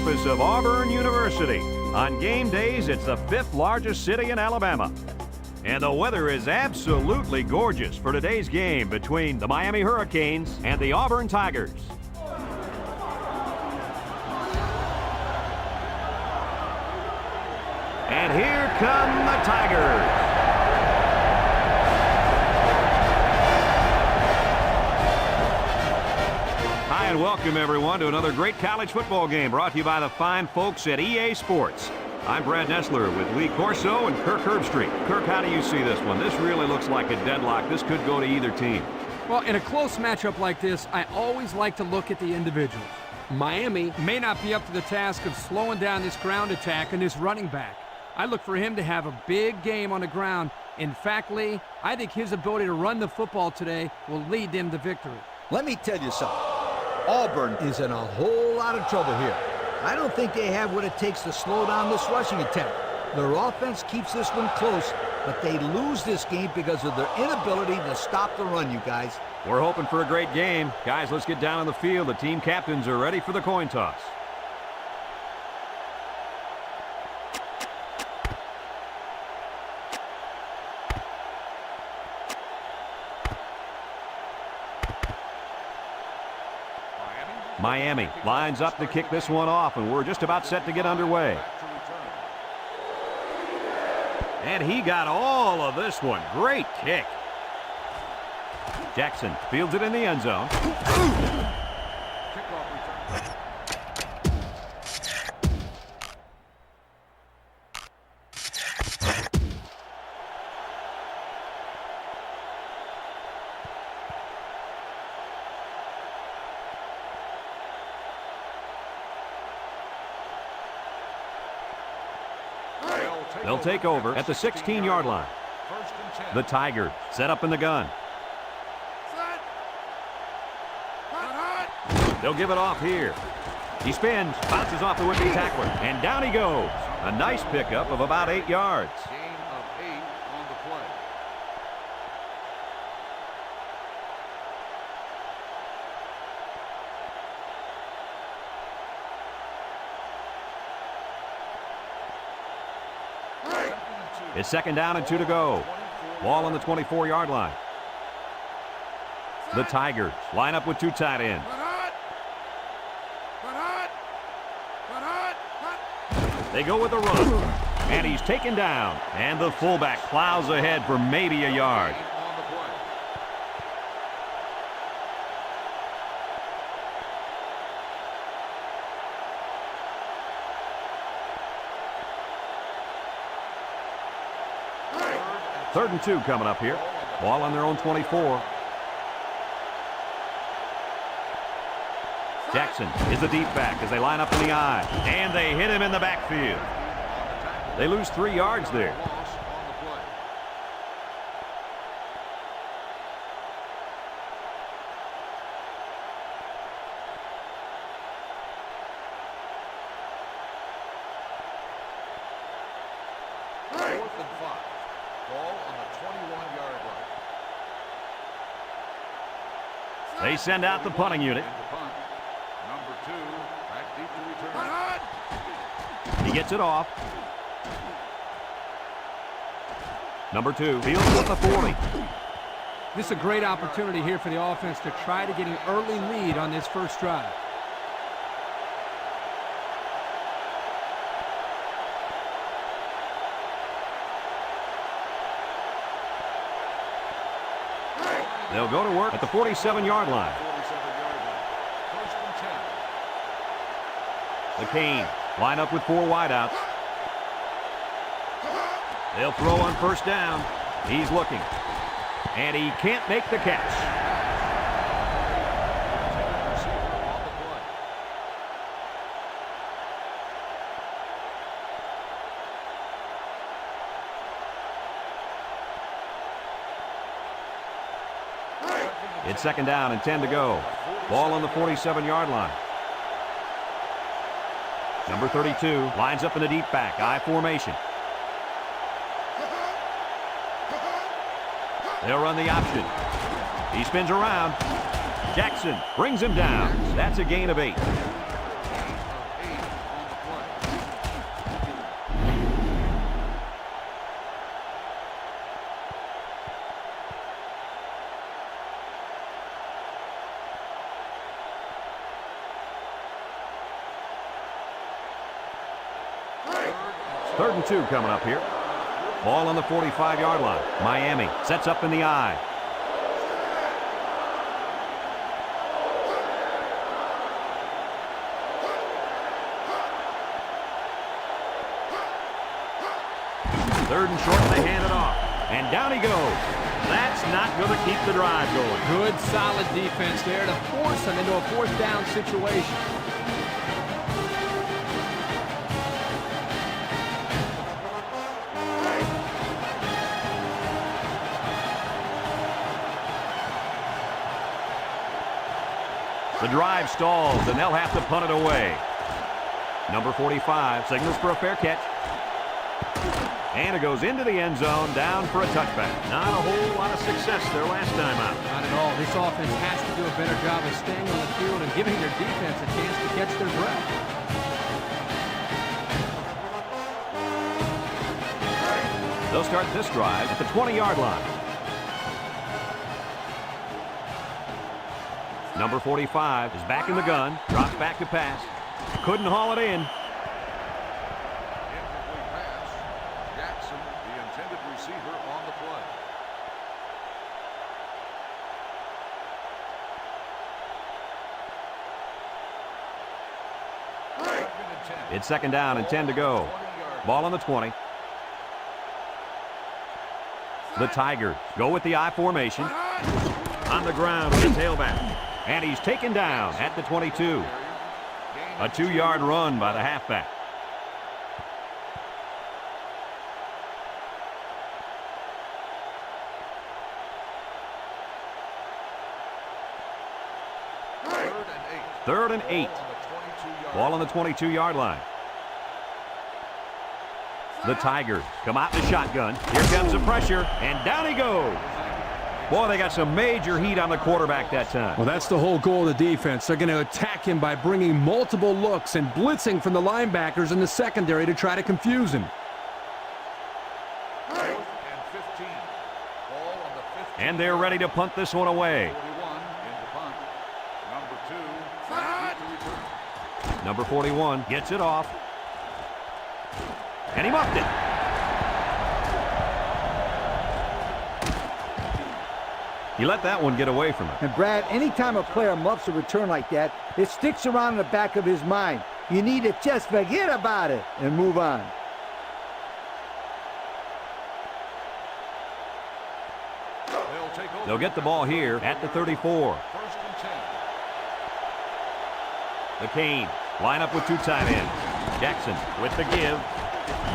campus of Auburn University. On game days, it's the 5th largest city in Alabama. And the weather is absolutely gorgeous for today's game between the Miami Hurricanes and the Auburn Tigers. And here come the Tigers. Hi and welcome everyone to another great college football game brought to you by the fine folks at EA Sports. I'm Brad Nessler with Lee Corso and Kirk Herbstreit. Kirk, how do you see this one? This really looks like a deadlock. This could go to either team. Well, in a close matchup like this, I always like to look at the individuals. Miami may not be up to the task of slowing down this ground attack and this running back. I look for him to have a big game on the ground. In fact, Lee, I think his ability to run the football today will lead them to victory. Let me tell you something. Auburn is in a whole lot of trouble here. I don't think they have what it takes to slow down this rushing attack. Their offense keeps this one close, but they lose this game because of their inability to stop the run, you guys. We're hoping for a great game. Guys, let's get down on the field. The team captains are ready for the coin toss. Miami lines up to kick this one off, and we're just about set to get underway. And he got all of this one. Great kick. Jackson fields it in the end zone. They'll take over at the 16-yard line. The Tigers set up in the gun. They'll give it off here. He spins, bounces off the would-be tackler, and down he goes. A nice pickup of about 8 yards. Gain of 8 on the play. It's second down and 2 to go. Ball on the 24-yard line. The Tigers line up with 2 tight ends. They go with the run, and he's taken down. And the fullback plows ahead for maybe a yard. Third and 2 coming up here. Ball on their own 24. Jackson is the deep back as they line up in the I. And they hit him in the backfield. They lose 3 yards there. They send out the punting unit. Number 2, back deep to return. He gets it off. Number 2 fields at the 40. This is a great opportunity here for the offense to try to get an early lead on this first drive. They'll go to work at the 47-yard line. First and 10. The Canes line up with 4 wideouts. They'll throw on first down. He's looking. And he can't make the catch. It's second down and 10 to go. Ball on the 47-yard line. Number 32 lines up in the deep back, I formation. They'll run the option. He spins around. Jackson brings him down. That's a gain of 8. 3rd and 2 coming up here. Ball on the 45-yard line. Miami sets up in the I. Third and short, they hand it off. And down he goes. That's not going to keep the drive going. Good, solid defense there to force them into a 4th down situation. The drive stalls, and they'll have to punt it away. Number 45 signals for a fair catch. And it goes into the end zone, down for a touchback. Not a whole lot of success their last time out. Not at all. This offense has to do a better job of staying on the field and giving their defense a chance to catch their breath. They'll start this drive at the 20-yard line. Number 45 is back in the gun, drops back to pass. Couldn't haul it in. Incomplete pass. Jackson, the intended receiver, on the play. It's 2nd down and 10 to go. Ball on the 20. The Tigers go with the I formation. On the ground with the tailback. And he's taken down at the 22. A 2-yard run by the halfback. Third and 8. Ball on the 22-yard line. The Tigers come out in the shotgun. Here comes the pressure, and down he goes. Boy, they got some major heat on the quarterback that time. Well, that's the whole goal of the defense. They're going to attack him by bringing multiple looks and blitzing from the linebackers in the secondary to try to confuse him. And they're ready to punt this one away. Number 41 gets it off. And he muffed it. He let that one get away from him. And Brad, anytime a player muffs a return like that, it sticks around in the back of his mind. You need to just forget about it and move on. They'll get the ball here at the 34. The Canes line up with 2 tight ends. Jackson with the give.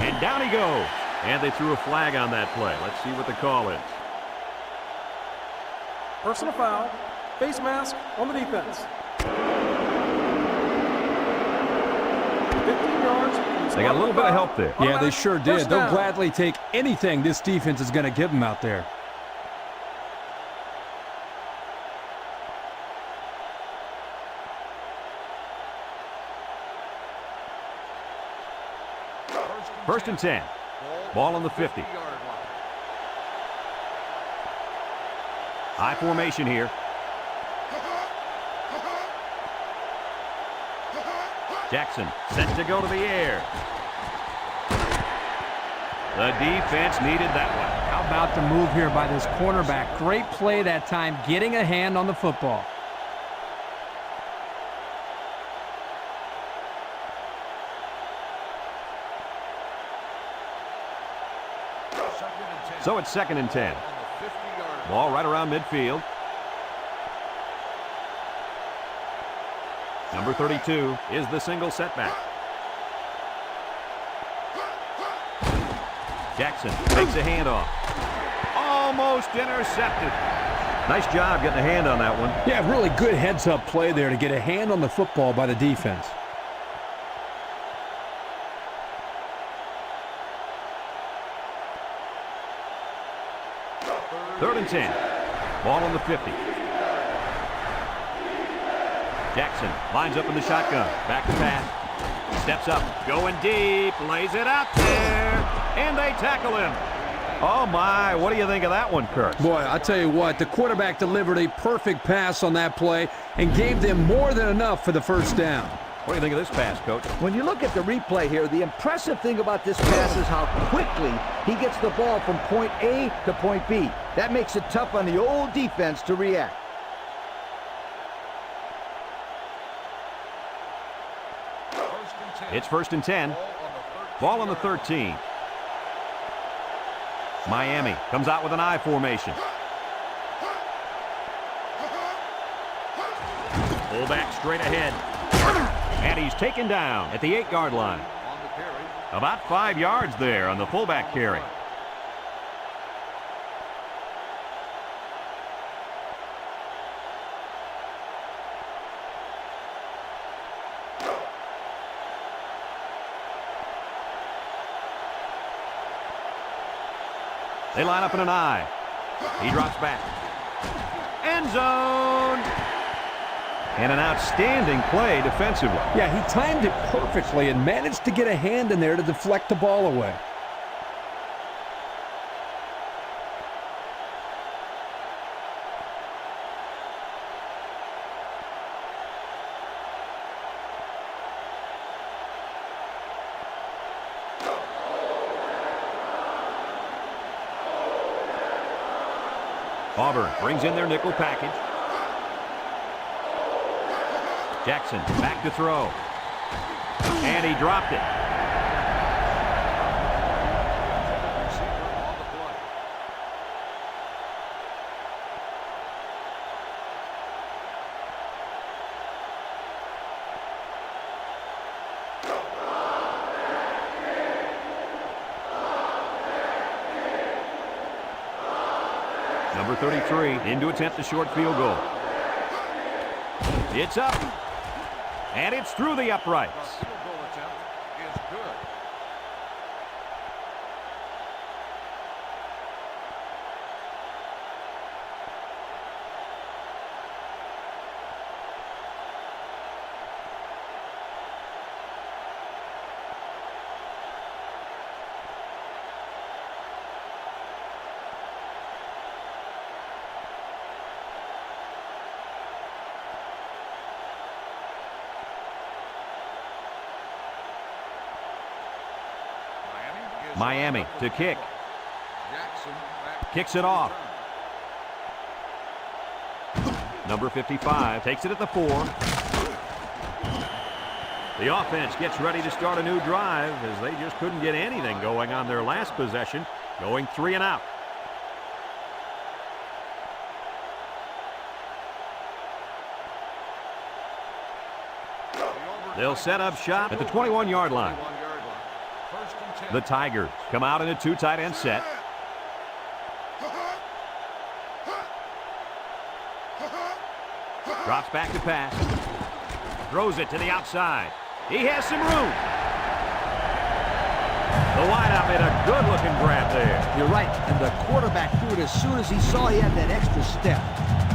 And down he goes. And they threw a flag on that play. Let's see what the call is. Personal foul, face mask on the defense. 15 yards. They got a little bit of help there. Yeah, they sure did. They'll gladly take anything this defense is going to give them out there. First and 10. Ball on the 50. High formation here. Jackson set to go to the air. The defense needed that one. How about the move here by this cornerback? Great play that time, getting a hand on the football. So it's 2nd and 10. Ball right around midfield. Number 32 is the single setback. Jackson takes a handoff. Almost intercepted. Nice job getting a hand on that one. Yeah, really good heads-up play there to get a hand on the football by the defense. Third and 10. Ball on the 50. Jackson lines up in the shotgun. Back to pass. Steps up. Going deep. Lays it out there. And they tackle him. Oh, my. What do you think of that one, Kurt? Boy, I tell you what, the quarterback delivered a perfect pass on that play and gave them more than enough for the first down. What do you think of this pass, Coach? When you look at the replay here, the impressive thing about this pass is how quickly he gets the ball from point A to point B. That makes it tough on the old defense to react. It's 1st and 10. Ball on the 13. Miami comes out with an I formation. Fullback straight ahead. And he's taken down at the 8-yard line. About 5 yards there on the fullback carry. They line up in an I. He drops back. End zone. And an outstanding play defensively. Yeah, he timed it perfectly and managed to get a hand in there to deflect the ball away. Auburn brings in their nickel package. Jackson back to throw. And he dropped it. Number 33 in to attempt the short field goal. It's up. And it's through the uprights. The field goal attempt is good. Miami to kick. Jackson back. Kicks it off. Number 55 takes it at the 4. The offense gets ready to start a new drive as they just couldn't get anything going on their last possession, going 3 and out. They'll set up shop at the 21-yard line. The Tigers come out in a 2 tight end set. Drops back to pass. Throws it to the outside. He has some room. The wideout made a good-looking grab there. You're right, and the quarterback threw it as soon as he saw he had that extra step.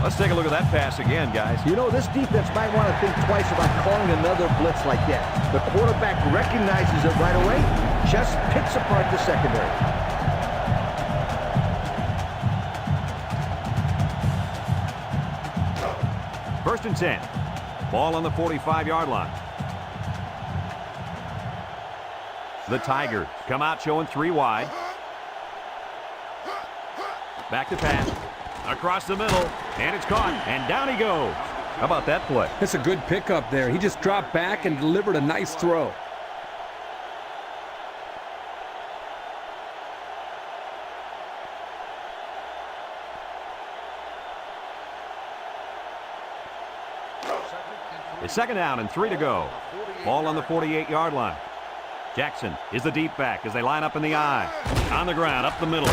Let's take a look at that pass again, guys. You know, this defense might want to think twice about calling another blitz like that. The quarterback recognizes it right away, just picks apart the secondary. First and 10. Ball on the 45-yard line. The Tigers come out showing 3 wide. Back to pass. Across the middle. And it's caught. And down he goes. How about that play? That's a good pickup there. He just dropped back and delivered a nice throw. It's 2nd down and 3 to go. Ball on the 48-yard line. Jackson is the deep back as they line up in the I. On the ground, up the middle.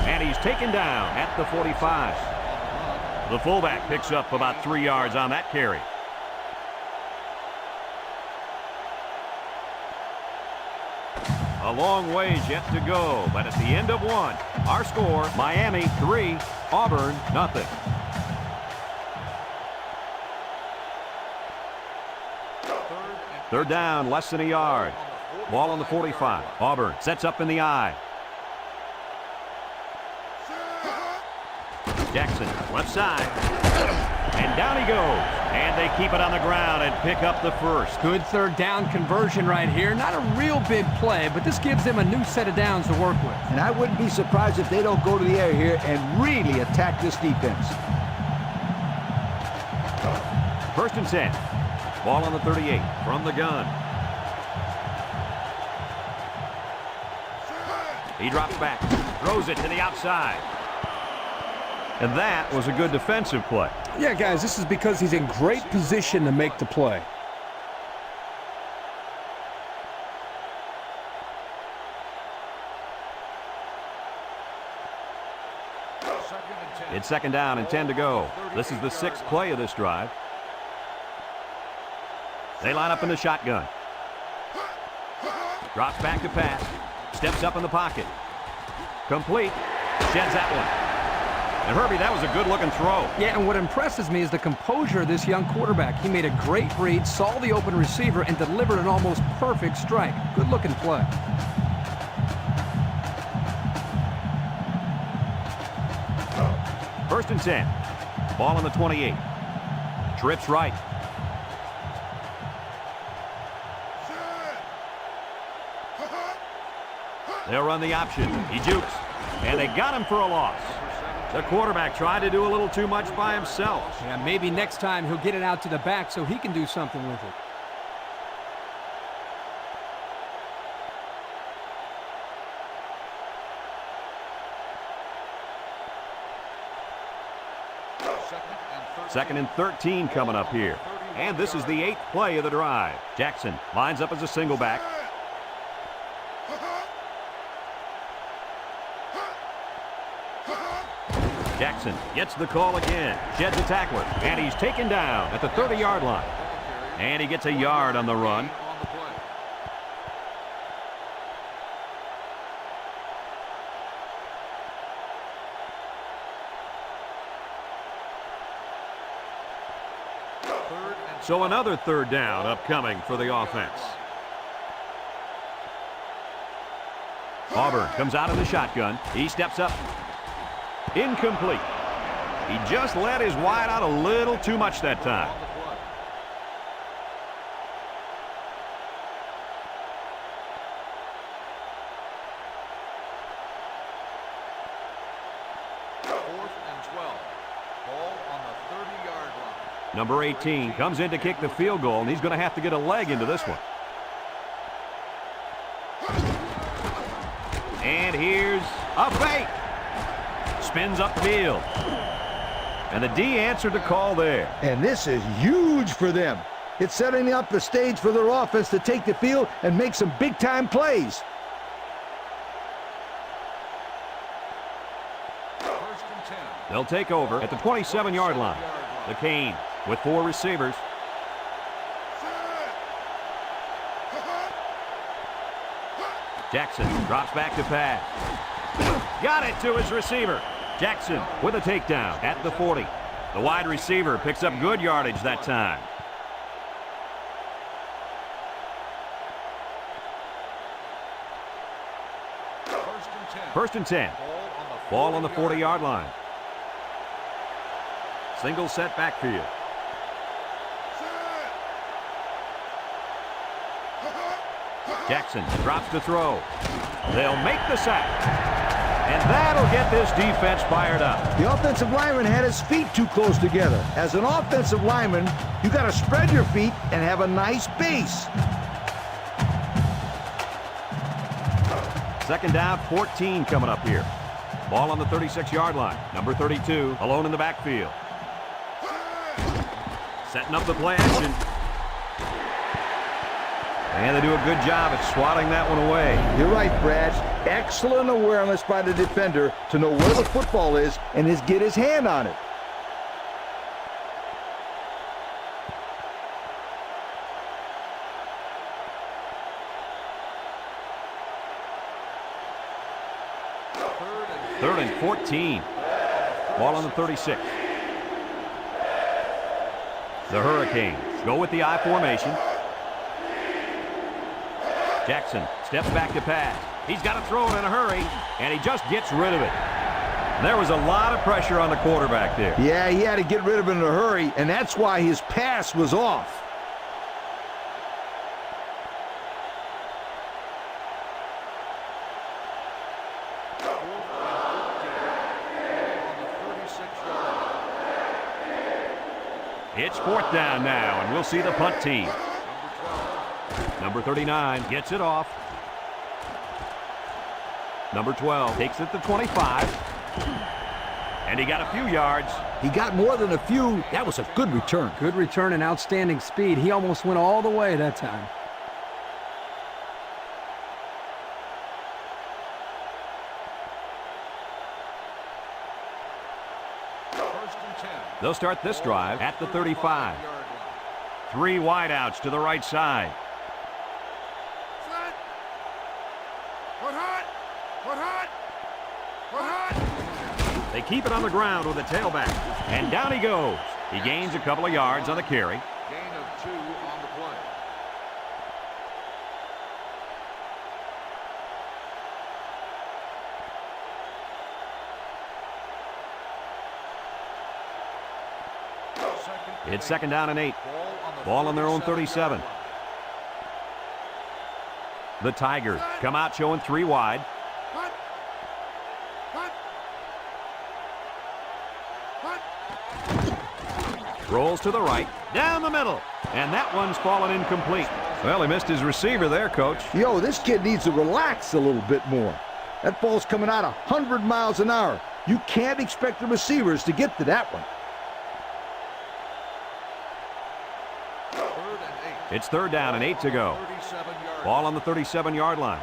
And he's taken down at the 45. The fullback picks up about 3 yards on that carry. A long ways yet to go, but at the end of 1, our score, Miami 3, Auburn nothing. Third down, less than a yard. Ball on the 45. Auburn sets up in the I. Jackson, left side. And down he goes. And they keep it on the ground and pick up the first. Good third down conversion right here. Not a real big play, but this gives them a new set of downs to work with. And I wouldn't be surprised if they don't go to the air here and really attack this defense. 1st and 10. Ball on the 38 from the gun. He drops back, throws it to the outside. And that was a good defensive play. Yeah, guys, this is because he's in great position to make the play. It's 2nd down and 10 to go. This is the 6th play of this drive. They line up in the shotgun. Drops back to pass. Steps up in the pocket. Complete. Sheds that one. And Herbie, that was a good-looking throw. Yeah, and what impresses me is the composure of this young quarterback. He made a great read, saw the open receiver, and delivered an almost perfect strike. Good-looking play. First and 10. Ball on the 28. Trips right. They'll run the option. He jukes. And they got him for a loss. The quarterback tried to do a little too much by himself. Yeah, maybe next time he'll get it out to the back so he can do something with it. Second and 13 coming up here. And this is the 8th play of the drive. Jackson lines up as a single back. Jackson gets the call again. Sheds a tackler. And he's taken down at the 30-yard line. And he gets a yard on the run. So another 3rd down upcoming for the offense. Auburn comes out of the shotgun. He steps up. Incomplete. He just let his wide out a little too much that time. Number 18 comes in to kick the field goal, and he's going to have to get a leg into this one. And here's a fake. Spins upfield. And the D answered the call there. And this is huge for them. It's setting up the stage for their offense to take the field and make some big-time plays. They'll take over at the 27-yard line. The Canes with 4 receivers. Jackson drops back to pass. Got it to his receiver. Jackson with a takedown at the 40. The wide receiver picks up good yardage that time. First and 10. Ball on the 40-yard line. Single set backfield. Jackson drops to throw. They'll make the sack. And that'll get this defense fired up. The offensive lineman had his feet too close together. As an offensive lineman, you got to spread your feet and have a nice base. 2nd down, 14 coming up here. Ball on the 36-yard line. Number 32 alone in the backfield. Setting up the play action. And they do a good job at swatting that one away. You're right, Brad. Excellent awareness by the defender to know where the football is and get his hand on it. Third and 14. Ball on the 36. The Hurricanes go with the I formation. Jackson steps back to pass. He's got to throw it in a hurry, and he just gets rid of it. There was a lot of pressure on the quarterback there. Yeah, he had to get rid of it in a hurry, and that's why his pass was off. It's 4th down now, and we'll see the punt team. Number 39 gets it off. Number 12 takes it to 25. And he got a few yards. He got more than a few. That was a good return. Good return and outstanding speed. He almost went all the way that time. They'll start this drive at the 35. 3 wideouts to the right side. They keep it on the ground with a tailback. And down he goes. He gains a couple of yards on the carry. Gain of 2 on the play. It's 2nd down and 8. Ball on their own 37. The Tigers come out showing 3 wide. Rolls to the right, down the middle, and that one's fallen incomplete. Well, he missed his receiver there, Coach. Yo, this kid needs to relax a little bit more. That ball's coming out 100 miles an hour. You can't expect the receivers to get to that one. It's 3rd down and 8 to go. Ball on the 37-yard line.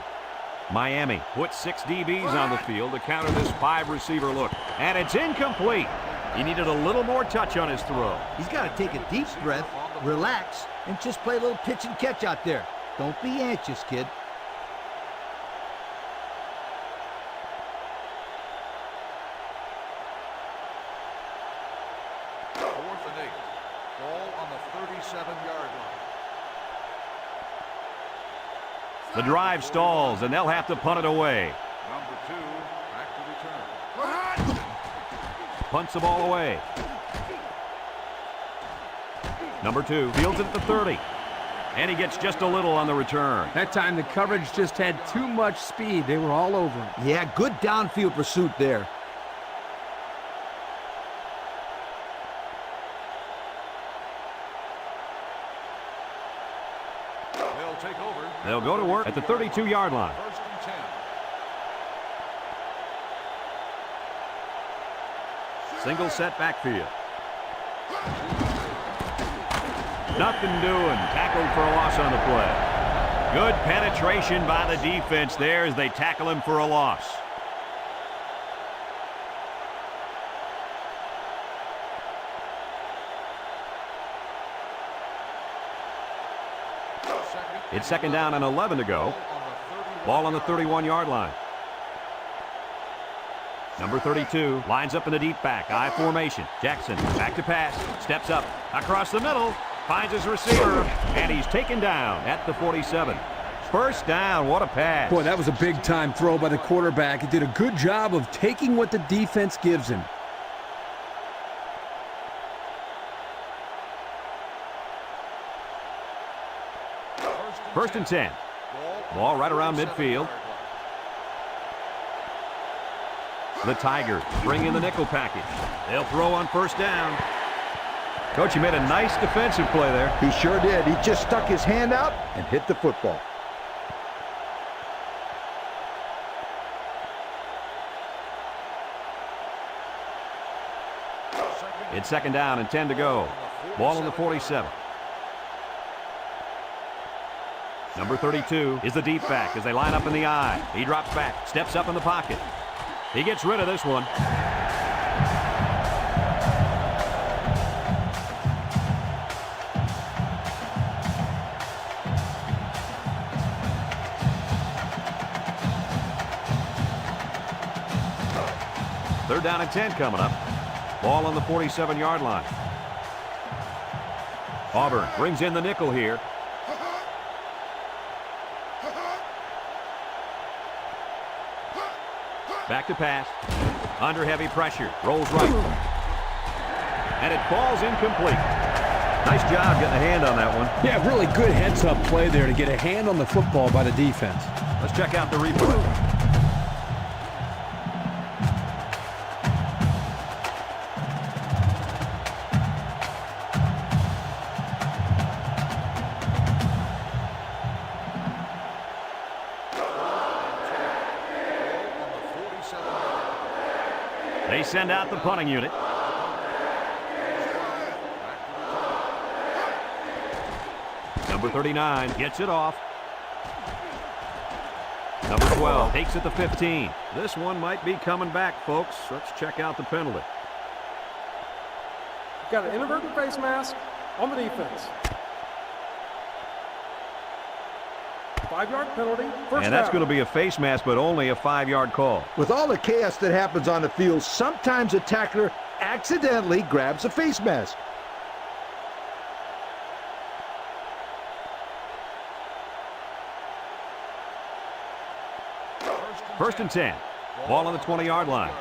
Miami puts 6 DBs on the field to counter this 5-receiver look, and it's incomplete. He needed a little more touch on his throw. He's got to take a deep breath, relax, and just play a little pitch and catch out there. Don't be anxious, kid. Fourth and 8. Ball on the 37-yard line. The drive stalls, and they'll have to punt it away. Number 2 back to return. Punts the ball away. Number 2 fields it at the 30. And he gets just a little on the return. That time the coverage just had too much speed. They were all over him. Yeah, good downfield pursuit there. They'll take over. They'll go to work at the 32-yard line. 1st and 10. Single set backfield. Nothing doing. Tackled for a loss on the play. Good penetration by the defense there as they tackle him for a loss. It's 2nd down and 11 to go. Ball on the 31-yard line. Number 32 lines up in the deep back. I formation. Jackson back to pass. Steps up. Across the middle. Finds his receiver. And he's taken down at the 47. 1st down. What a pass. Boy, that was a big-time throw by the quarterback. He did a good job of taking what the defense gives him. First and 10. Ball right around midfield. The Tigers bring in the nickel package. They'll throw on 1st down. Coach, he made a nice defensive play there. He sure did. He just stuck his hand out and hit the football. It's 2nd down and 10 to go. Ball on the 47. Number 32 is the deep back as they line up in the I. He drops back, steps up in the pocket. He gets rid of this one. Third down and 10 coming up. Ball on the 47-yard line. Auburn brings in the nickel here. Back to pass. Under heavy pressure. Rolls right. And it falls incomplete. Nice job getting a hand on that one. Yeah, really good heads-up play there to get a hand on the football by the defense. Let's check out the replay. They send out the punting unit. Number 39 gets it off. Number 12 takes it to 15. This one might be coming back, folks. Let's check out the penalty. Got an inadvertent face mask on the defense. 5-yard penalty. And that's going to be a face mask, but only a 5-yard call. With all the chaos that happens on the field, sometimes a tackler accidentally grabs a face mask. First and 10. Ball on the 20-yard line.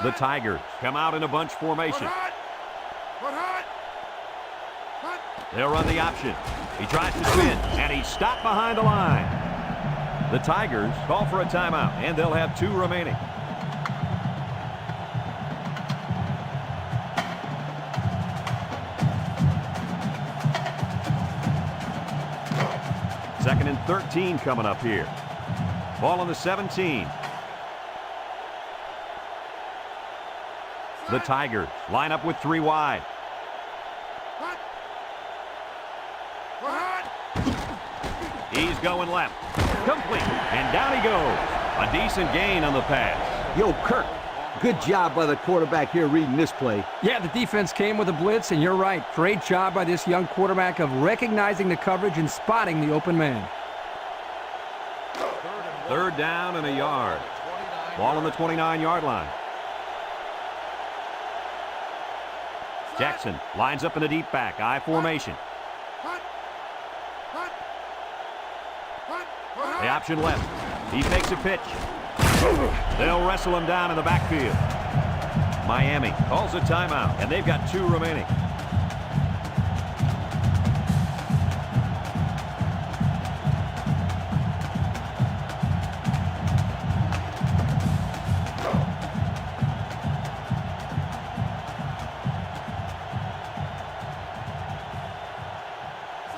The Tigers come out in a bunch formation. They'll run the option. He tries to spin, and he's stopped behind the line. The Tigers call for a timeout, and they'll have 2 remaining. Second and 13 coming up here. Ball on the 17. The Tigers line up with 3 wide. He's going left. Complete. And down he goes. A decent gain on the pass. Yo, Kirk, good job by the quarterback here reading this play. Yeah, the defense came with a blitz, and you're right. Great job by this young quarterback of recognizing the coverage and spotting the open man. Third down and a yard. Ball on the 29-yard line. Jackson lines up in the deep back. I formation. The option left. He takes a pitch. They'll wrestle him down in the backfield. Miami calls a timeout, and they've got 2 remaining.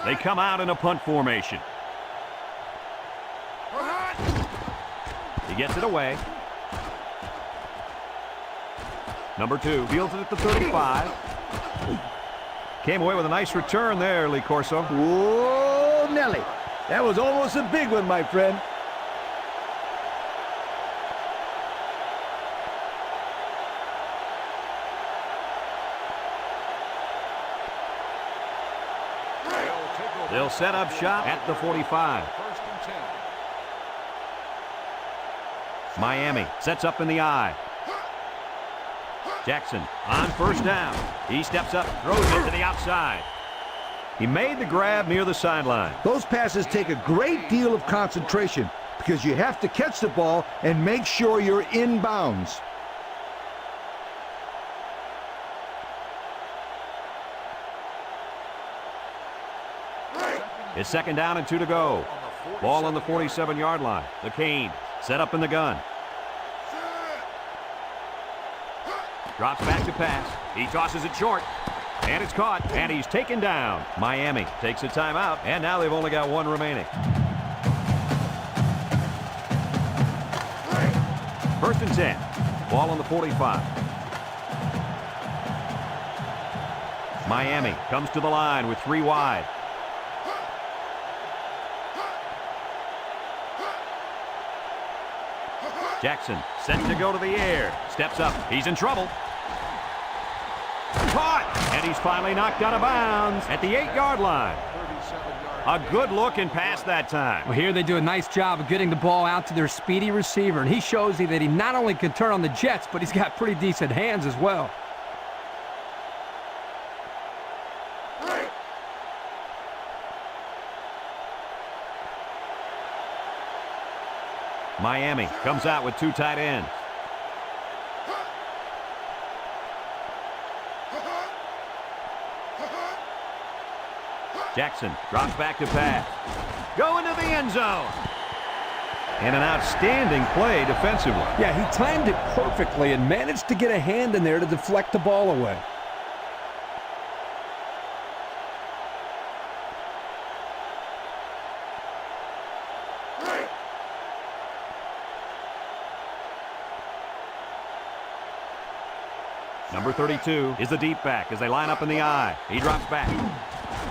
They come out in a punt formation. He gets it away. Number 2 fields it at the 35. Came away with a nice return there, Lee Corso. Whoa, Nelly. That was almost a big one, my friend. They'll set up shop at the 45. Miami sets up in the I. Jackson on first down. He steps up, throws it to the outside. He made the grab near the sideline. Those passes take a great deal of concentration because you have to catch the ball and make sure you're in bounds. It's second down and 2 to go. Ball on the 47-yard line. The Canes set up in the gun. Drops back to pass. He tosses it short. And it's caught. And he's taken down. Miami takes a timeout. And now they've only got 1 remaining. First and 10. Ball on the 45. Miami comes to the line with 3 wide. Jackson set to go to the air. Steps up. He's in trouble. Caught! And he's finally knocked out of bounds at the 8-yard line. A good looking pass that time. Well, here they do a nice job of getting the ball out to their speedy receiver, and he shows you that he not only can turn on the jets, but he's got pretty decent hands as well. Miami comes out with two tight ends. Jackson drops back to pass. Go into the end zone. And an outstanding play defensively. Yeah, he timed it perfectly and managed to get a hand in there to deflect the ball away. Number 32 is the deep back as they line up in the I. He drops back.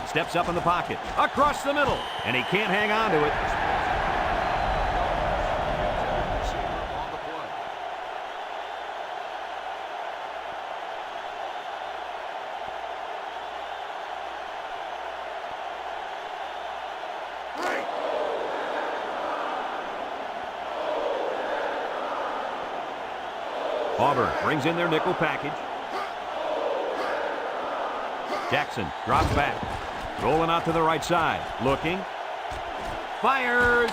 Steps up in the pocket. Across the middle. And he can't hang on to it. Auburn brings in their nickel package. Jackson drops back. Rolling out to the right side. Looking. Fires.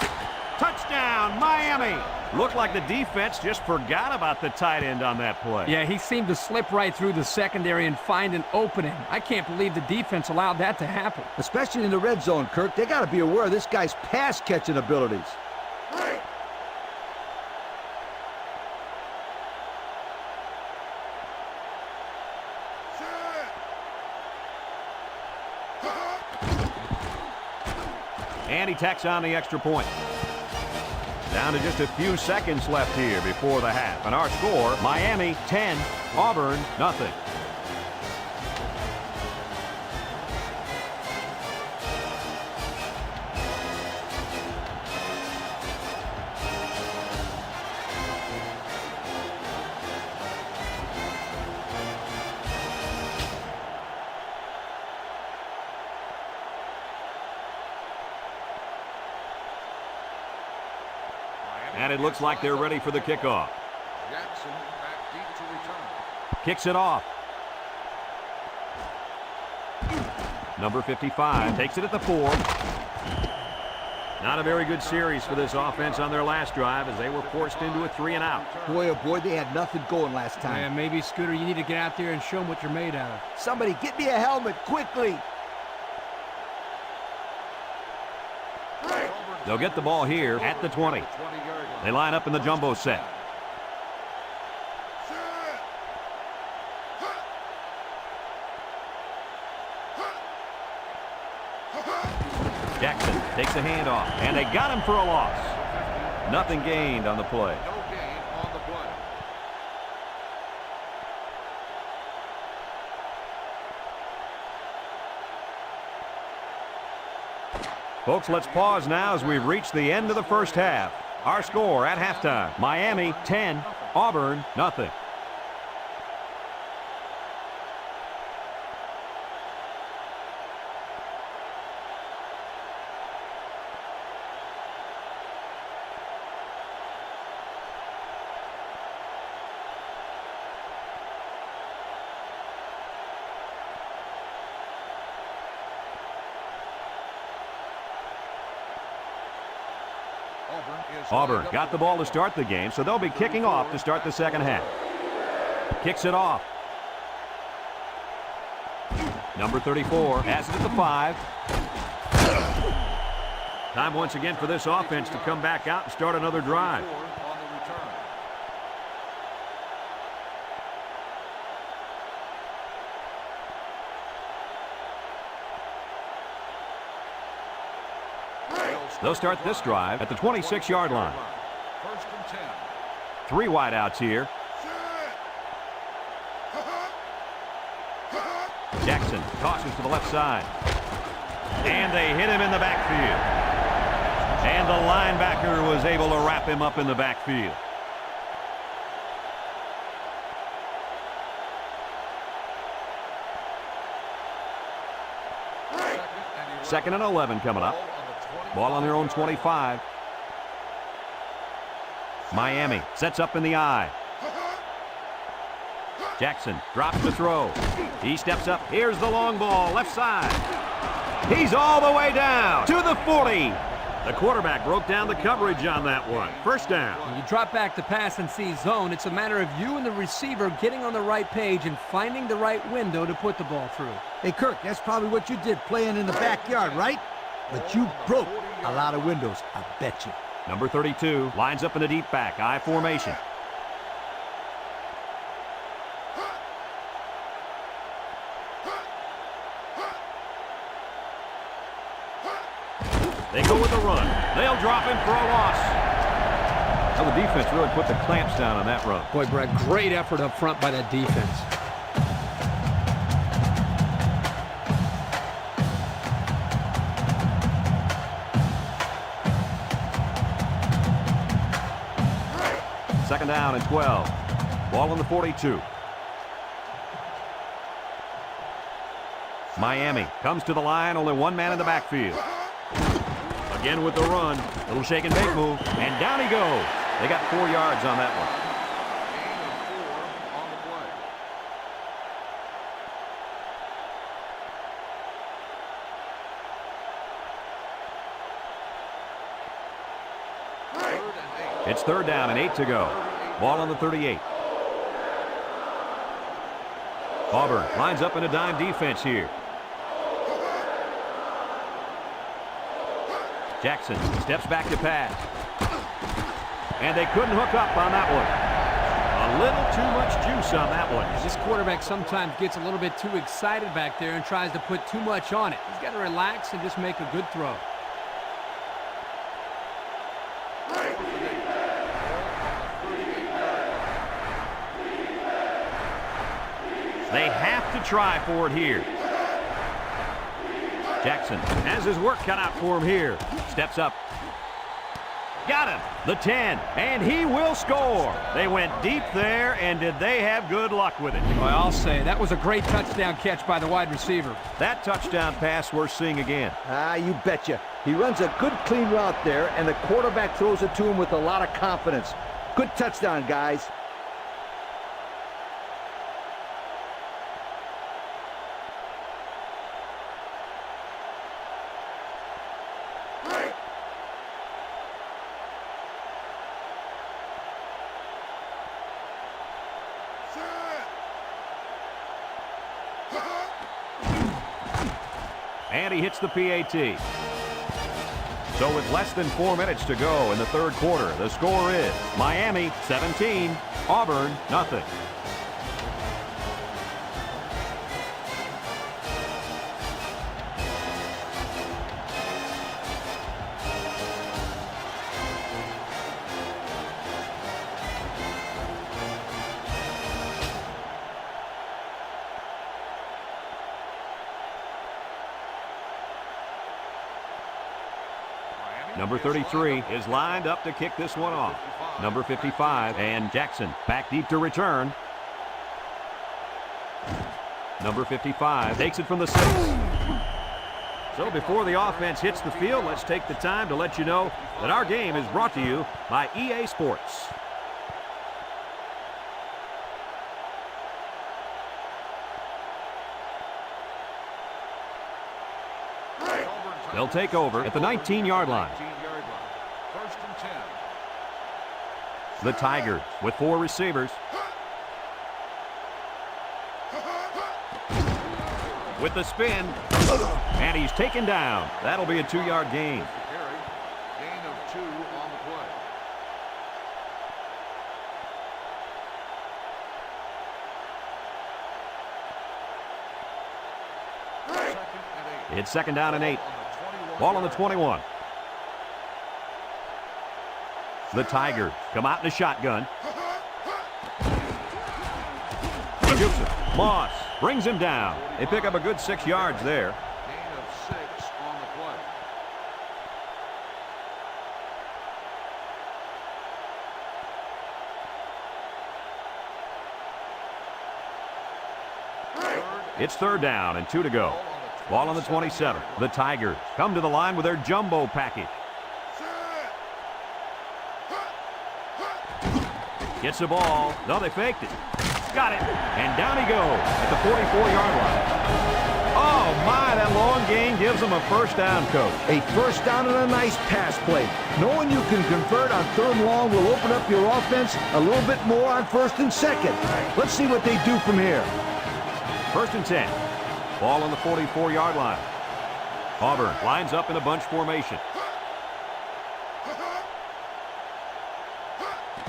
Touchdown, Miami. Looked like the defense just forgot about the tight end on that play. Yeah, he seemed to slip right through the secondary and find an opening. I can't believe the defense allowed that to happen. Especially in the red zone, Kirk. They got to be aware of this guy's pass-catching abilities. And he tacks on the extra point. Down to just a few seconds left here before the half. And our score, Miami 10, Auburn nothing. And it looks like they're ready for the kickoff. Jackson back deep to return. Kicks it off. Number 55 takes it at the 4. Not a very good series for this offense on their last drive as they were forced into a 3-and-out. Boy, oh boy, they had nothing going last time. Yeah, maybe, Scooter, you need to get out there and show them what you're made out of. Somebody get me a helmet quickly. They'll get the ball here at the 20. They line up in the jumbo set. Jackson takes the handoff, and they got him for a loss. Nothing gained on the play. No gain on the play. Folks, let's pause now as we've reached the end of the first half. Our score at halftime, Miami 10, Auburn nothing. Auburn got the ball to start the game, so they'll be kicking off to start the second half. Kicks it off. Number 34 has it at the 5. Time once again for this offense to come back out and start another drive. They'll start this drive at the 26-yard line. 3 wideouts here. Jackson tosses to the left side. And they hit him in the backfield. And the linebacker was able to wrap him up in the backfield. Second and 11 coming up. Ball on their own 25. Miami sets up in the I. Jackson drops the throw. He steps up. Here's the long ball, left side. He's all the way down to the 40. The quarterback broke down the coverage on that one. First down. When you drop back to pass and see zone, it's a matter of you and the receiver getting on the right page and finding the right window to put the ball through. Hey, Kirk, that's probably what you did playing in the backyard, right? But you broke a lot of windows, I bet you. Number 32 lines up in a deep back, I formation. They go with the run. They'll drop him for a loss. Well, the defense really put the clamps down on that run. Boy, Brett, great effort up front by that defense. Second down and 12. Ball on the 42. Miami comes to the line, only one man in the backfield. Again with the run. Little shake and bake move. And down he goes. They got 4 yards on that one. Gain of 4 on the play. Third and 8. It's third down and 8 to go. Ball on the 38. Auburn lines up in a dime defense here. Jackson steps back to pass. And they couldn't hook up on that one. A little too much juice on that one. This quarterback sometimes gets a little bit too excited back there and tries to put too much on it. He's got to relax and just make a good throw. They have to try for it here. Jackson has his work cut out for him here. Steps up. Got him. The 10. And he will score. They went deep there, and did they have good luck with it? Well, I'll say that was a great touchdown catch by the wide receiver. That touchdown pass we're seeing again. Ah, you betcha. He runs a good, clean route there, and the quarterback throws it to him with a lot of confidence. Good touchdown, guys. And he hits the PAT. So with less than 4 minutes to go in the third quarter, the score is Miami 17, Auburn nothing. Number 33 is lined up to kick this one off. Number 55 and Jackson back deep to return. Number 55 takes it from the 6. So before the offense hits the field, let's take the time to let you know that our game is brought to you by EA Sports. They'll take over at the 19-yard line. First and 10. The Tigers with 4 receivers. With the spin. And he's taken down. That'll be a 2-yard gain. Gain of 2 on the play. It's second down and 8. Ball on the 21. The Tigers come out in a shotgun. Shoots him. Moss brings him down. They pick up a good 6 yards there. Gain of 6 on the play. It's third down and 2 to go. Ball on the 27. The Tigers come to the line with their jumbo package. Gets the ball. No, they faked it. Got it. And down he goes at the 44-yard line. Oh, my, that long gain gives them a first down, Coach. A first down and a nice pass play. Knowing you can convert on 3rd and long will open up your offense a little bit more on 1st and 2nd. Let's see what they do from here. 1st and 10. Ball on the 44-yard line. Auburn lines up in a bunch formation.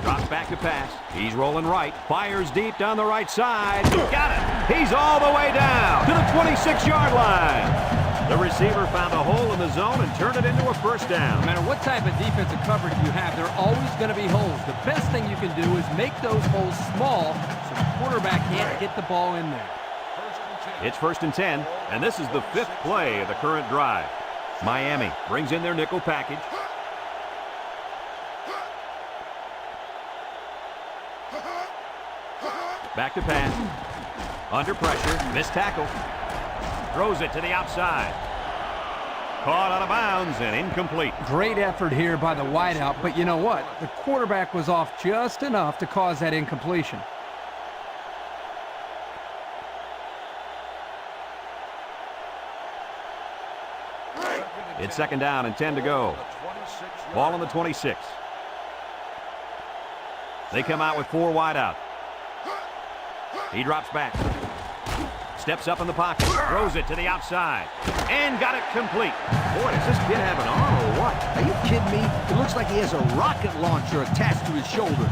Drops back to pass. He's rolling right. Fires deep down the right side. Got it. He's all the way down to the 26-yard line. The receiver found a hole in the zone and turned it into a first down. No matter what type of defensive coverage you have, there are always going to be holes. The best thing you can do is make those holes small so the quarterback can't get the ball in there. It's 1st and 10, and this is the 5th play of the current drive. Miami brings in their nickel package. Back to pass. Under pressure. Missed tackle. Throws it to the outside. Caught out of bounds and incomplete. Great effort here by the wideout, but you know what? The quarterback was off just enough to cause that incompletion. It's 2nd down and 10 to go. Ball on the 26. They come out with 4 wide out. He drops back. Steps up in the pocket. Throws it to the outside. And got it complete. Boy, does this kid have an arm or what? Are you kidding me? It looks like he has a rocket launcher attached to his shoulder.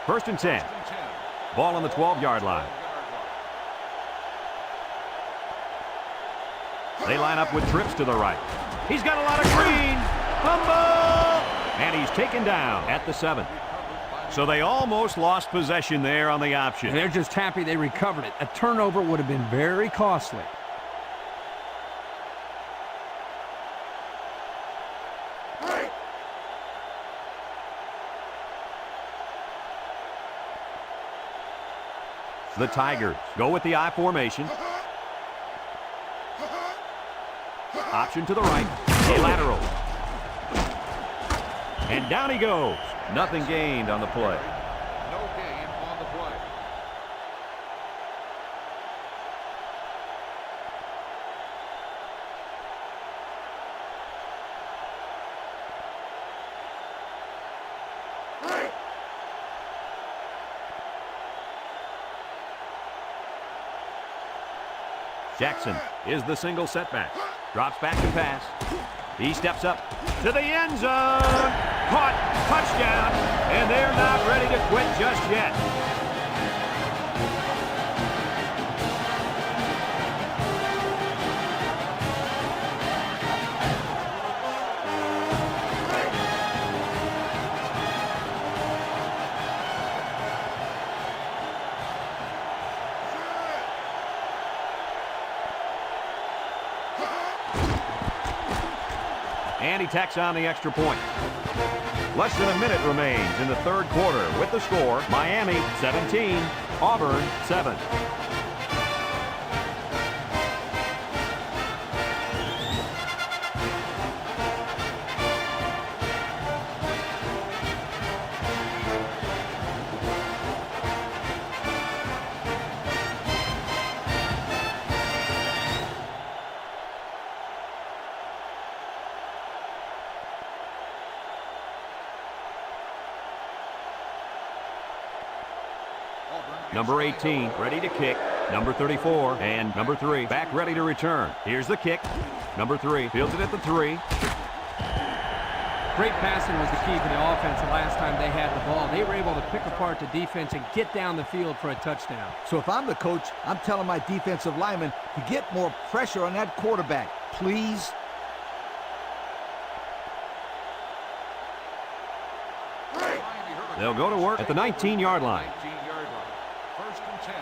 First and 10. Ball on the 12-yard line. They line up with trips to the right. He's got a lot of green. Fumble! And he's taken down at the 7. So they almost lost possession there on the option. And they're just happy they recovered it. A turnover would have been very costly. The Tigers go with the I formation. Option to the right. A lateral. And down he goes. Nothing gained on the play. No gain on the play. Jackson is the single setback. Drops back to pass. He steps up to the end zone. Caught. Touchdown. And they're not ready to quit just yet. And he tacks on the extra point. Less than a minute remains in the 3rd quarter with the score, Miami 17, Auburn 7. Number 18, ready to kick. Number 34, and number 3, back ready to return. Here's the kick. Number 3, fields it at the 3. Great passing was the key for the offense the last time they had the ball. They were able to pick apart the defense and get down the field for a touchdown. So if I'm the coach, I'm telling my defensive linemen to get more pressure on that quarterback, please. They'll go to work at the 19-yard line. 19-yard line. 1st and 10.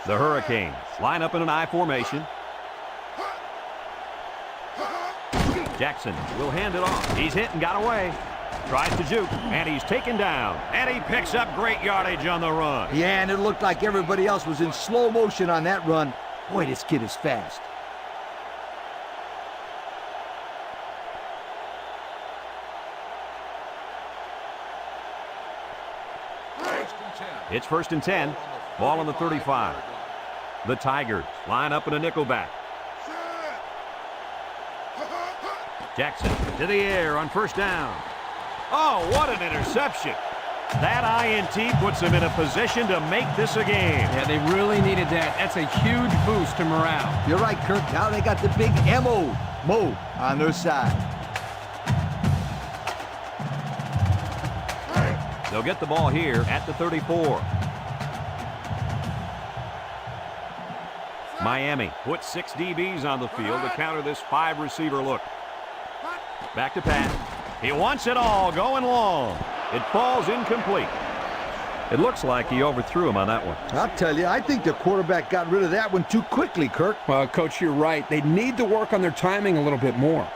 The Hurricanes line up in an I formation. Jackson will hand it off. He's hit and got away. Tries to juke, and he's taken down. And he picks up great yardage on the run. Yeah, and it looked like everybody else was in slow motion on that run. Boy, this kid is fast. It's 1st and 10. Ball on the 35. The Tigers line up in a nickel back. Jackson to the air on 1st down. Oh, what an interception. That INT puts them in a position to make this a game. Yeah, they really needed that. That's a huge boost to morale. You're right, Kirk. Now they got the big Mo on their side. They'll get the ball here at the 34. Miami puts 6 DBs on the field to counter this 5-receiver look. Back to pass. He wants it all, going long. It falls incomplete. It looks like he overthrew him on that one. I'll tell you, I think the quarterback got rid of that one too quickly, Kirk. Well, Coach, you're right. They need to work on their timing a little bit more.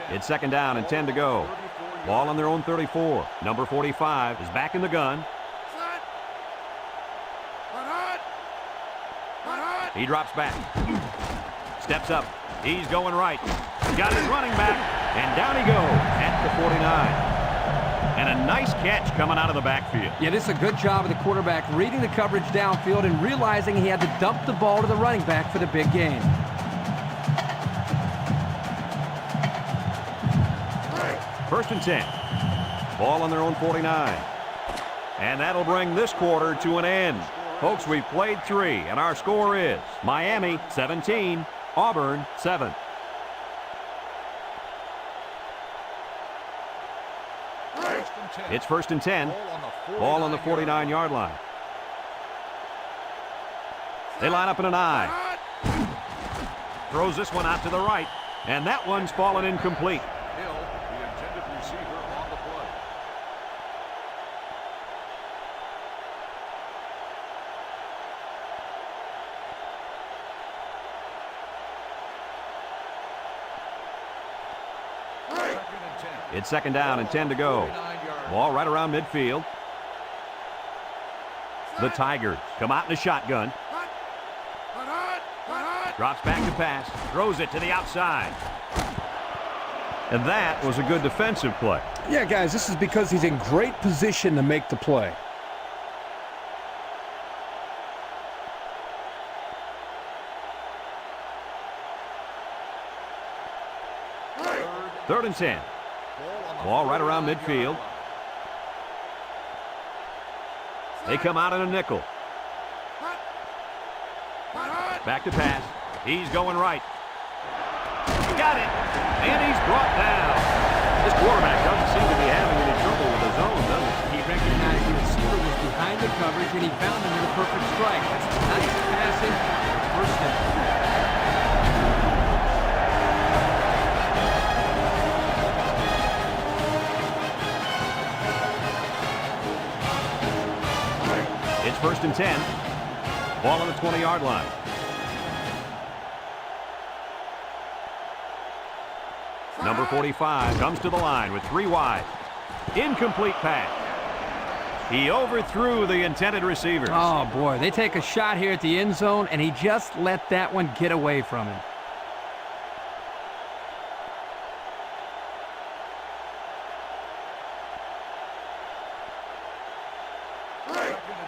It's 2nd down and 10 to go. Ball on their own 34. Number 45 is back in the gun. He drops back. Steps up. He's going right. Got his running back. And down he goes at the 49. And a nice catch coming out of the backfield. Yeah, this is a good job of the quarterback reading the coverage downfield and realizing he had to dump the ball to the running back for the big game. First and 10. Ball on their own 49. And that'll bring this quarter to an end. Folks, we've played 3, and our score is Miami 17, Auburn 7. It's 1st and 10. Ball on the 49-yard line. They line up in an I. Throws this one out to the right, and that one's fallen incomplete. It's 2nd down and 10 to go. Ball right around midfield. The Tigers come out in a shotgun. Drops back to pass. Throws it to the outside. And that was a good defensive play. Yeah, guys, this is because he's in great position to make the play. Third and 10. Ball right around midfield. They come out in a nickel. Back to pass. He's going right. Got it. And he's brought down. This quarterback doesn't seem to be having any trouble with his own, does he? He recognized the receiver was behind the coverage, and he found him with a perfect strike. That's nice passing. First down. It's 1st and 10. Ball on the 20-yard line. Number 45 comes to the line with 3 wide. Incomplete pass. He overthrew the intended receivers. Oh, boy. They take a shot here at the end zone, and he just let that one get away from him.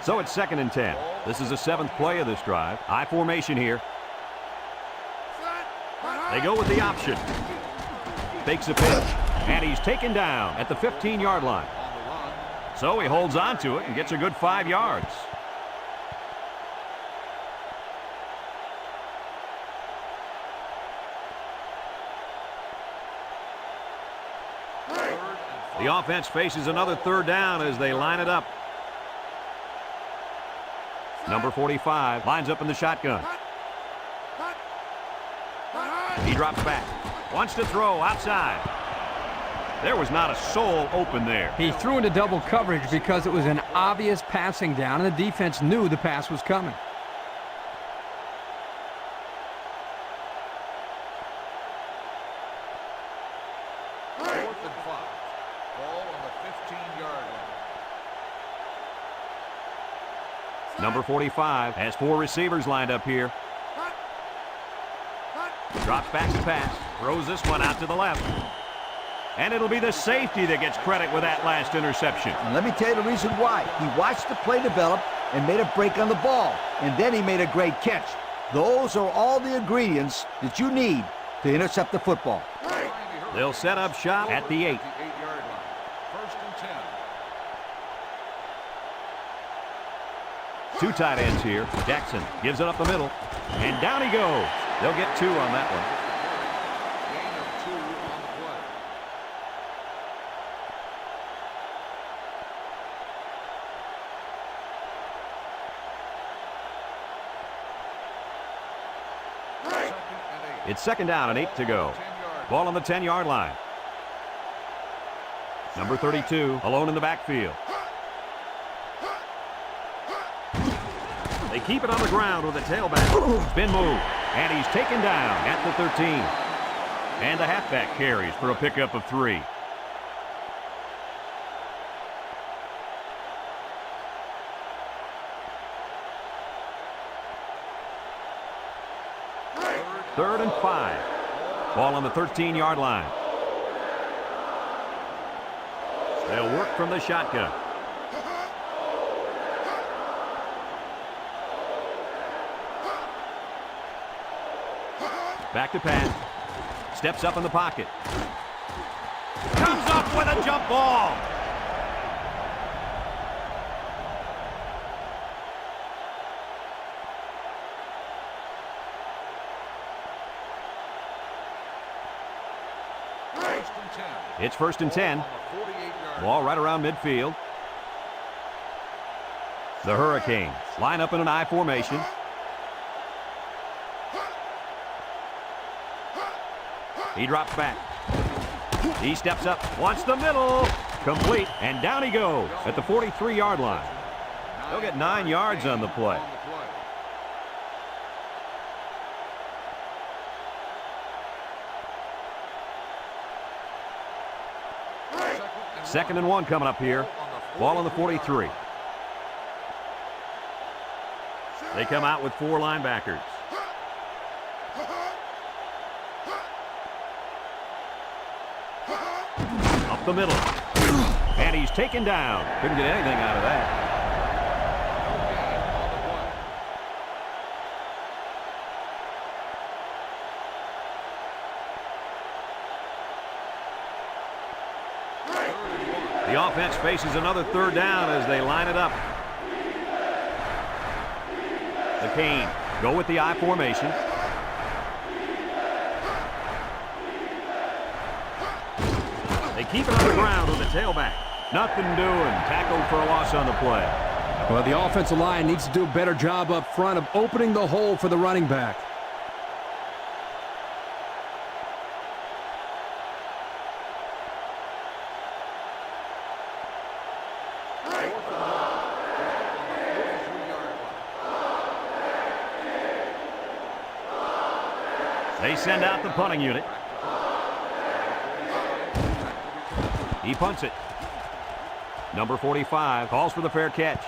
So it's 2nd and 10. This is the 7th play of this drive. I formation here. They go with the option. Fakes a pitch, and he's taken down at the 15-yard line. So he holds on to it and gets a good 5 yards. The offense faces another 3rd down as they line it up. Number 45 lines up in the shotgun. He drops back. Wants to throw outside. There was not a soul open there. He threw into double coverage because it was an obvious passing down, and the defense knew the pass was coming. Number 45 has 4 receivers lined up here. Drops back to pass. Throws this one out to the left. And it'll be the safety that gets credit with that last interception. And let me tell you the reason why. He watched the play develop and made a break on the ball. And then he made a great catch. Those are all the ingredients that you need to intercept the football. They'll set up shop at the 8. First and 10. Two tight ends here. Jackson gives it up the middle. And down he goes. They'll get 2 on that one. Gain of 2 on the play. It's second down and 8 to go. Ball on the 10-yard line. Number 32 alone in the backfield. They keep it on the ground with a tailback. Spin move. And he's taken down at the 13. And the halfback carries for a pickup of 3. Third and 5. Ball on the 13-yard line. They'll work from the shotgun. Back to pass. Steps up in the pocket. Comes up with a jump ball. It's first and 10. Ball right around midfield. The Hurricanes line up in an I formation. He drops back. He steps up, wants the middle. Complete, and down he goes at the 43-yard line. They'll get 9 yards on the play. Second and 1 coming up here. Ball on the 43. They come out with 4 linebackers. Up the middle. And he's taken down. Couldn't get anything out of that. The offense faces another third down as they line it up. The Canes go with the I formation. They keep it on the ground with the tailback. Nothing doing. Tackled for a loss on the play. Well, the offensive line needs to do a better job up front of opening the hole for the running back. They send out the punting unit. He punts it. Number 45 calls for the fair catch.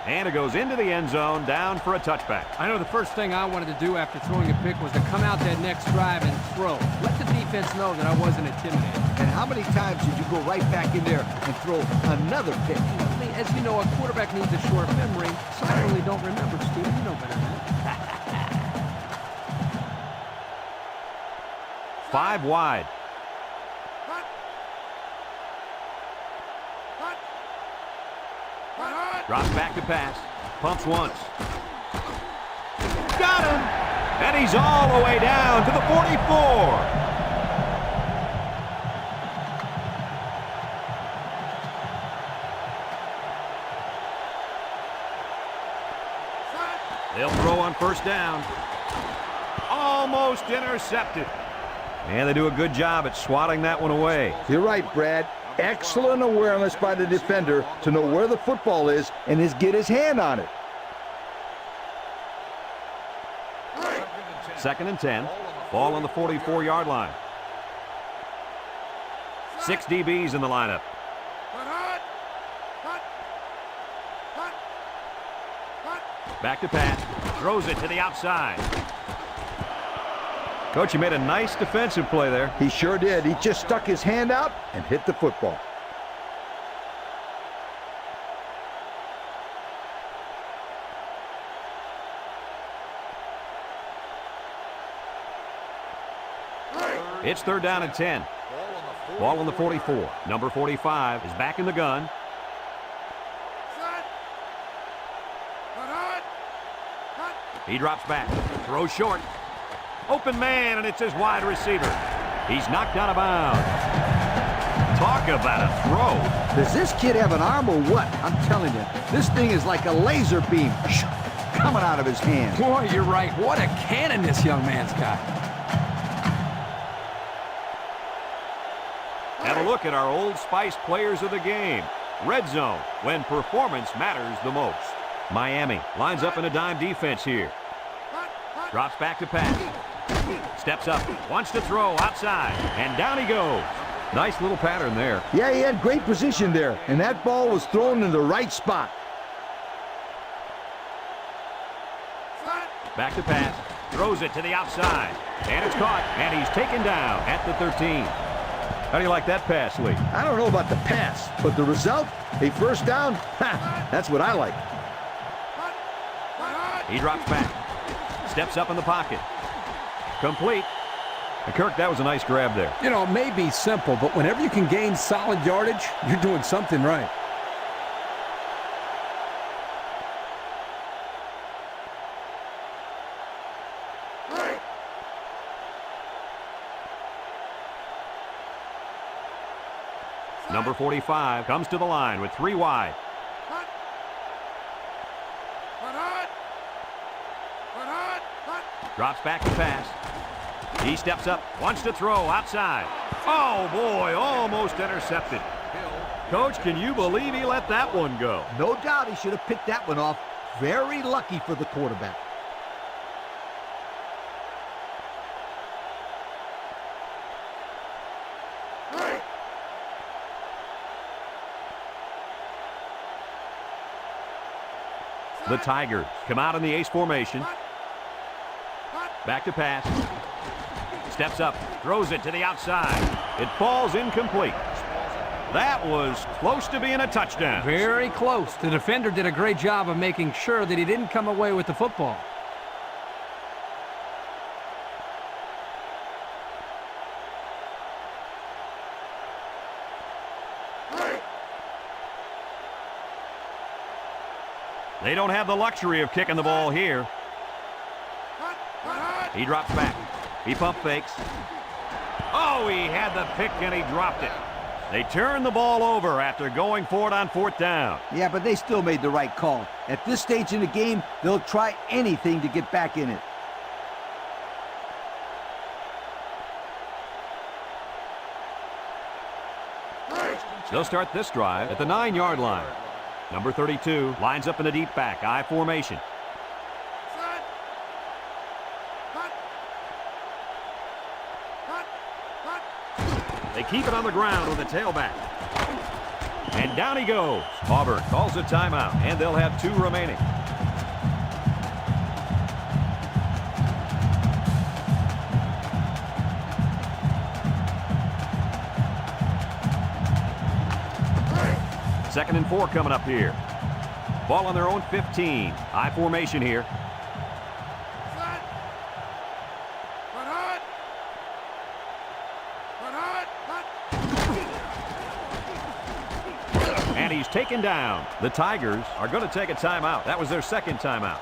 And it goes into the end zone, down for a touchback. I know the first thing I wanted to do after throwing a pick was to come out that next drive and throw. Let the defense know that I wasn't intimidated. And how many times did you go right back in there and throw another pick? I mean, as you know, a quarterback needs a short memory, so I really don't remember, Steve. You know better than that. 5 wide. Drops back to pass. Pumps once. Got him! And he's all the way down to the 44. They'll throw on first down. Almost intercepted. And they do a good job at swatting that one away. You're right, Brad. Excellent awareness by the defender to know where the football is and get his hand on it. Second and 10. Ball on the 44-yard line. 6 DBs in the lineup. Back to pass. Throws it to the outside. Coach, you made a nice defensive play there. He sure did. He just stuck his hand out and hit the football. It's 3rd down and 10. Ball on the 44. Number 45 is back in the gun. He drops back. Throws short. Open man, and it's his wide receiver. He's knocked out of bounds. Talk about a throw. Does this kid have an arm or what? I'm telling you, this thing is like a laser beam coming out of his hand. Boy, you're right. What a cannon this young man's got. Have a look at our Old Spice players of the game. Red zone, when performance matters the most. Miami lines up in a dime defense here. Drops back to pass. Steps up, wants to throw outside, and down he goes. Nice little pattern there. Yeah, he had great position there, and that ball was thrown in the right spot. Back to pass, throws it to the outside, and it's caught, and he's taken down at the 13. How do you like that pass, Lee? I don't know about the pass, but the result, a first down, that's what I like. He drops back, steps up in the pocket. Complete. And Kirk, that was a nice grab there. You know, it may be simple, but whenever you can gain solid yardage, you're doing something right. Number 45 comes to the line with 3 wide. Drops back to pass. He steps up, wants to throw outside. Oh, boy, almost intercepted. Coach, can you believe he let that one go? No doubt he should have picked that one off. Very lucky for the quarterback. The Tigers come out in the ace formation. Back to pass. Steps up, throws it to the outside. It falls incomplete. That was close to being a touchdown. Very close. The defender did a great job of making sure that he didn't come away with the football. They don't have the luxury of kicking the ball here. He drops back. He pump fakes. Oh, he had the pick and he dropped it. They turn the ball over after going for it on 4th down. Yeah, but they still made the right call. At this stage in the game, they'll try anything to get back in it. They'll start this drive at the 9-yard line. Number 32 lines up in a deep back, I formation. They keep it on the ground with the tailback. And down he goes. Auburn calls a timeout, and they'll have 2 remaining. Second and 4 coming up here. Ball on their own 15. I formation here. And he's taken down. The Tigers are going to take a timeout. That was their 2nd timeout.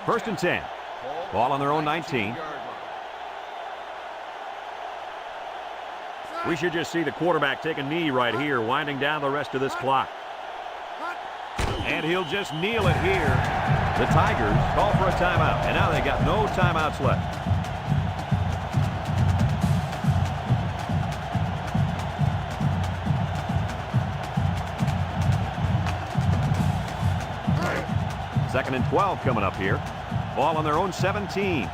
First and 10. Ball on their own 19. We should just see the quarterback take a knee right here, winding down the rest of this clock. And he'll just kneel it here. The Tigers call for a timeout, and now they got no timeouts left. Second and 12 coming up here. Ball on their own 17.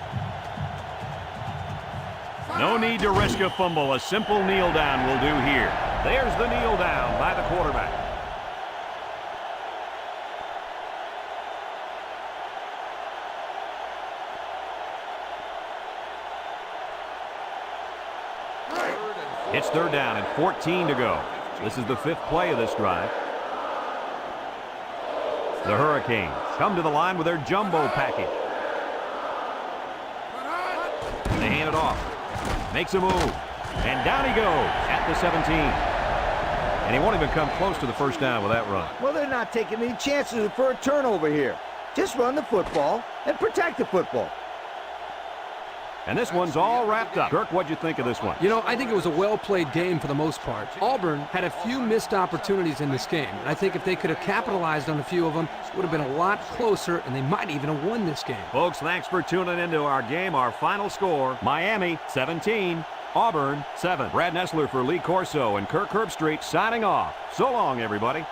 No need to risk a fumble. A simple kneel down will do here. There's the kneel down by the quarterback. It's third down and 14 to go. This is the 5th play of this drive. The Hurricanes come to the line with their jumbo package. They hand it off. Makes a move. And down he goes at the 17. And he won't even come close to the first down with that run. Well, they're not taking any chances for a turnover here. Just run the football and protect the football. And this one's all wrapped up. Kirk, what'd you think of this one? You know, I think it was a well-played game for the most part. Auburn had a few missed opportunities in this game. And I think if they could have capitalized on a few of them, it would have been a lot closer, and they might even have won this game. Folks, thanks for tuning into our game. Our final score, Miami 17, Auburn 7. Brad Nessler for Lee Corso and Kirk Herbstreit signing off. So long, everybody.